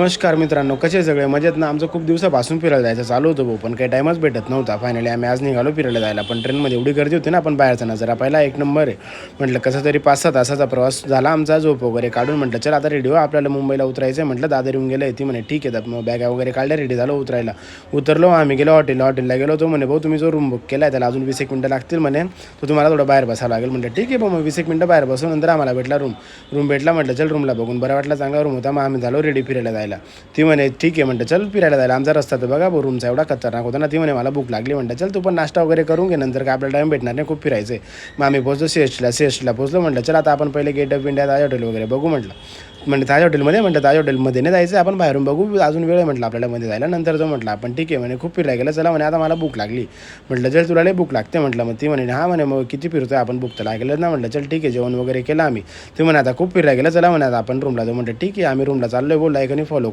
नमस्कार मित्रांनो, कसे सगळे मजेत ना. आमचं खूप दिवसापासून फिरायला जायचं चालू होतं भाऊ, पण काही टाईमच भेटत नव्हता. फायनली आम्ही आज निघालो फिरायला जायला, पण ट्रेनमध्ये एवढी गर्दी होती ना, आपण बाहेरचा नजारा पहिला एक नंबर आहे. म्हटलं कसं तरी 5-6 तासाचा प्रवास झाला आमचा. झोप वगैरे काढून म्हटलं चल आता रेडी हो, आपल्याला मुंबईला उतरायचं आहे. म्हटलं दादर येऊन गेलं. ती म्हणे ठीक आहे, मग बॅगा वगैरे काढल्या, रेडी झालो उतरायला. उतरलो आम्ही, गेलो हॉटेलला गेलो. तो म्हणे भाऊ तुम्ही जो रूम बुक केला आहे त्याला अजून 20 एक मिनटं लागतील म्हणे, तो तुम्हाला थोडं बाहेर बसावं लागेल. म्हटलं ठीक आहे भाऊ, मग 20 एक मिनटं बाहेर बसू. नंतर आम्हाला भेटला रूम भेटला. म्हटलं चल रूमला बघून बरं वाटला, चांगला रूम होता. मग आम्ही झालो रेडी फिरायला जायला. ती म्हणे ठीक आहे, म्हटलं चल फिरायला जायला. आमचा रस्ता तर बघा भाऊ रूमचा एवढा खतरनाक होता ना. ती म्हणे मला भूक लागली. म्हटलं चल तू पण नाश्ता वगैरे करून घे, नंतर काय आपल्याला टाईम भेटणार नाही, खूप फिरायचं आहे. मग आम्ही पोहोचलो सीएसटीला पोहोचलो. म्हटलं चल आता आपण पहिले gate of India Taj hotel वगैरे बघू. म्हटलं ताज हॉटेलमध्ये, म्हटलं ताज हॉटेलमध्ये नाही जायचं, आपण बाहेरून बघू, अजून वेळ आहे म्हटलं आपल्याला मध्ये जायला. नंतर जो म्हटलं आपण ठीक आहे म्हणे, खूप फिरायला गेलं, चला म्हणे आता मला भूक लागली. म्हटलं चल तुला लई भूक लागते म्हटलं. मग ती म्हणे हां म्हणे, मग किती फिरतोय आपण, भूक तर लागेलच ना. म्हटलं चल ठीक आहे, जेवण वगैरे केलं आम्ही. ती म्हणे आता खूप फिरायला गेलं, चला म्हणे आता आपण रूमला जाऊ. म्हटलं ठीक आहे, आम्ही रूमला चाललोय, बोल लाईक आणि फॉलो